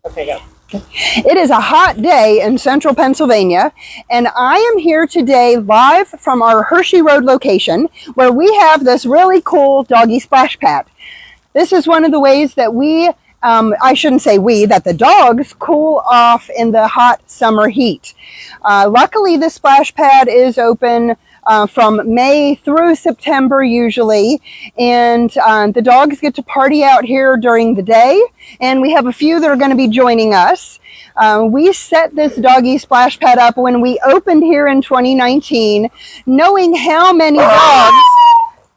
Okay, go. It is a hot day in central Pennsylvania, and I am here today live from our Hershey Road location where we have this really cool Doggie Splashpad. This is one of the ways that I shouldn't say we, that the dogs cool off in the hot summer heat. Luckily, the splash pad is open from May through September usually, and the dogs get to party out here during the day, and we have a few that are going to be joining us. We set this Doggie Splash Pad up when we opened here in 2019, knowing how many dogs.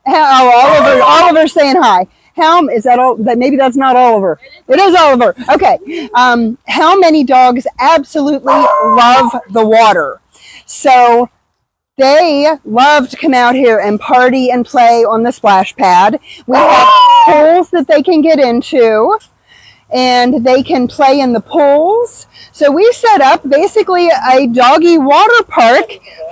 Oliver's saying hi. Is that all? Maybe that's not Oliver. It is Oliver. Okay. How many dogs absolutely love the water? So they love to come out here and party and play on the splash pad. We have pools that they can get into, and they can play in the pools. So we set up basically a doggy water park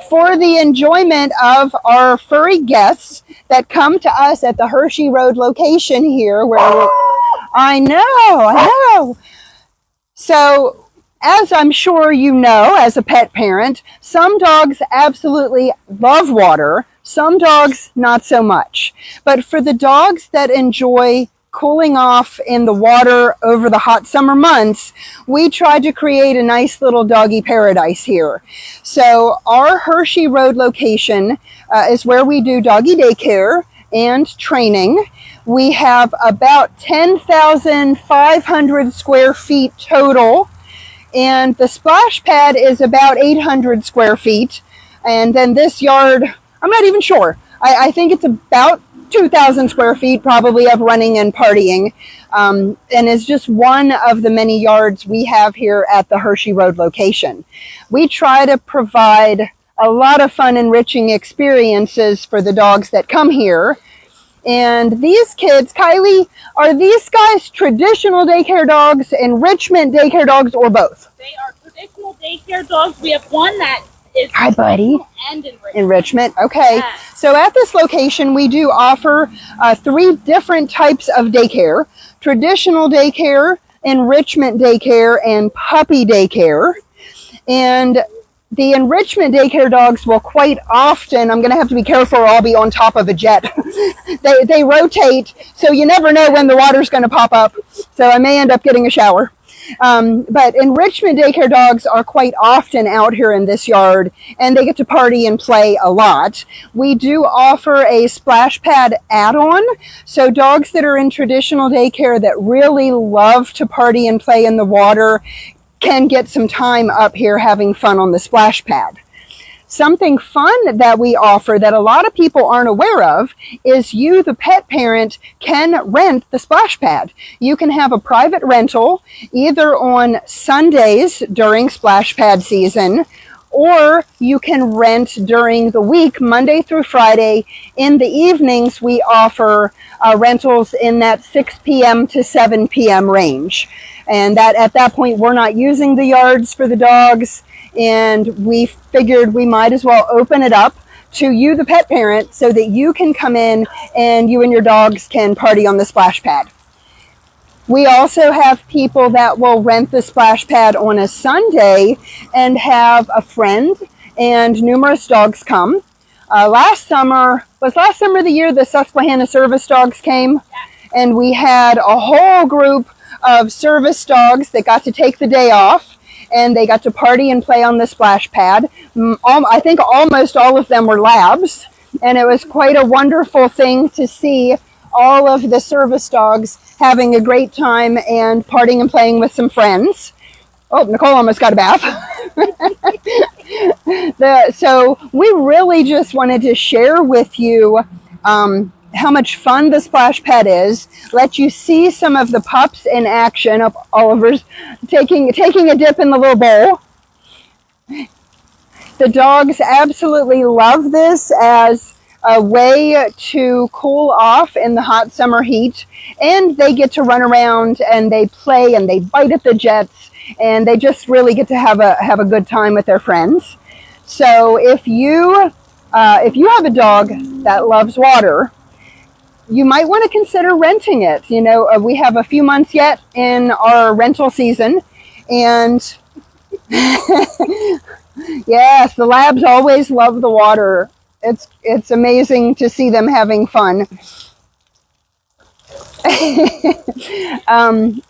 for the enjoyment of our furry guests that come to us at the Hershey Road location here where I know. So as I'm sure you know, as a pet parent, some dogs absolutely love water, some dogs not so much. But for the dogs that enjoy cooling off in the water over the hot summer months, we tried to create a nice little doggy paradise here. So our Hershey Road location is where we do doggy daycare and training. We have about 10,500 square feet total, and the splash pad is about 800 square feet. And then this yard, I'm not even sure. I think it's about 2,000 square feet probably of running and partying, and is just one of the many yards we have here at the Hershey Road location. We try to provide a lot of fun, enriching experiences for the dogs that come here. And these kids, Kylie, are these guys traditional daycare dogs, enrichment daycare dogs, or both? They are traditional daycare dogs. We have one that is hi, buddy. And enrichment. Okay. Yeah. So at this location, we do offer 3 different types of daycare: traditional daycare, enrichment daycare, and puppy daycare. And the enrichment daycare dogs will quite often, I'm going to have to be careful or I'll be on top of a jet. they rotate, so you never know when the water's going to pop up. So I may end up getting a shower. But enrichment daycare dogs are quite often out here in this yard, and they get to party and play a lot. We do offer a splash pad add-on, so dogs that are in traditional daycare that really love to party and play in the water can get some time up here having fun on the splash pad. Something fun that we offer that a lot of people aren't aware of is you, the pet parent, can rent the splash pad. You can have a private rental either on Sundays during splash pad season, or you can rent during the week, Monday through Friday. In the evenings, we offer rentals in that 6 p.m. to 7 p.m. range. And that at that point, we're not using the yards for the dogs, and we figured we might as well open it up to you, the pet parent, so that you can come in and you and your dogs can party on the splash pad. We also have people that will rent the splash pad on a Sunday and have a friend and numerous dogs come. Last summer the year the Susquehanna service dogs came, and we had a whole group of service dogs that got to take the day off, and they got to party and play on the splash pad. I think almost all of them were labs, and it was quite a wonderful thing to see all of the service dogs having a great time and partying and playing with some friends. Oh, Nicole almost got a bath. So we really just wanted to share with you how much fun the splash pad is, let you see some of the pups in action. Oliver's taking a dip in the little bowl. The dogs absolutely love this as a way to cool off in the hot summer heat, and they get to run around and they play and they bite at the jets, and they just really get to have a good time with their friends. So if you have a dog that loves water, you might want to consider renting it. You know, we have a few months yet in our rental season, and yes, the labs always love the water. It's amazing to see them having fun.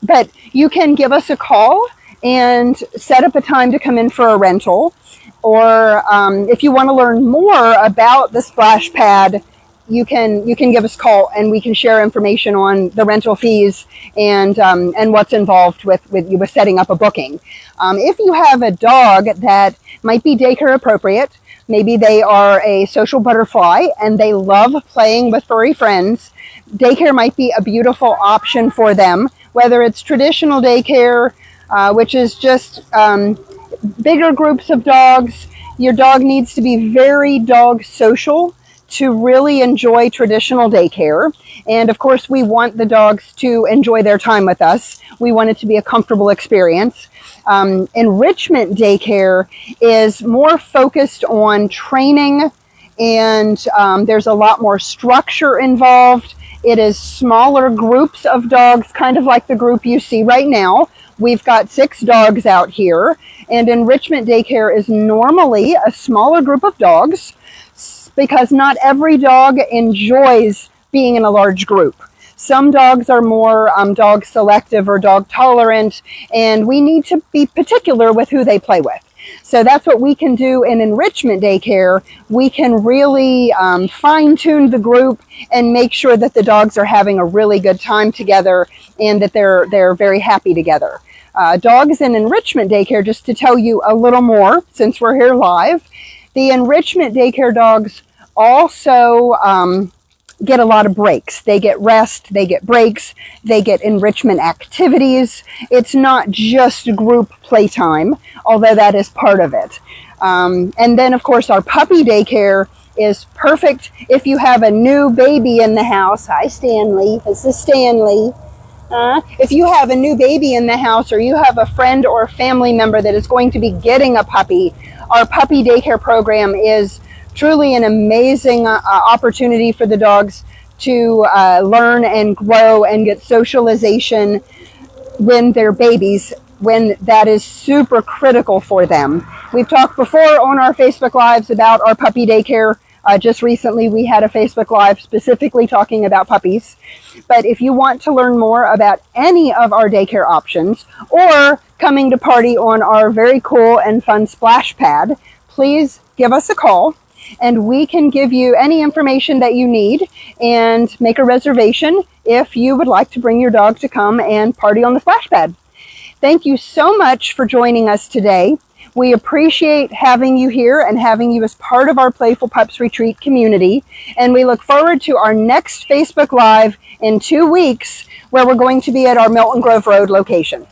But you can give us a call and set up a time to come in for a rental. Or if you want to learn more about the splash pad, you can give us a call and we can share information on the rental fees and what's involved with setting up a booking. If you have a dog that might be daycare appropriate, maybe they are a social butterfly and they love playing with furry friends, daycare might be a beautiful option for them, whether it's traditional daycare, which is just bigger groups of dogs. Your dog needs to be very dog social to really enjoy traditional daycare. And of course, we want the dogs to enjoy their time with us. We want it to be a comfortable experience. Enrichment daycare is more focused on training, and there's a lot more structure involved. It is smaller groups of dogs, kind of like the group you see right now. We've got 6 dogs out here, and enrichment daycare is normally a smaller group of dogs because not every dog enjoys being in a large group. Some dogs are more dog selective or dog tolerant, and we need to be particular with who they play with. So that's what we can do in enrichment daycare. We can really fine-tune the group and make sure that the dogs are having a really good time together and that they're very happy together. Dogs in enrichment daycare, just to tell you a little more since we're here live, the enrichment daycare dogs also get a lot of breaks. They get rest, they get breaks, they get enrichment activities. It's not just group playtime, although that is part of it. And then, of course, our puppy daycare is perfect if you have a new baby in the house. Hi, Stanley. This is Stanley. If you have a new baby in the house, or you have a friend or family member that is going to be getting a puppy, our puppy daycare program is truly an amazing opportunity for the dogs to learn and grow and get socialization when they're babies, when that is super critical for them. We've talked before on our Facebook Lives about our puppy daycare. Just recently we had a Facebook Live specifically talking about puppies. But if you want to learn more about any of our daycare options or coming to party on our very cool and fun splash pad, please give us a call and we can give you any information that you need and make a reservation if you would like to bring your dog to come and party on the splash pad. Thank you so much for joining us today. We appreciate having you here and having you as part of our Playful Pups Retreat community. And we look forward to our next Facebook Live in 2 weeks, where we're going to be at our Milton Grove Road location.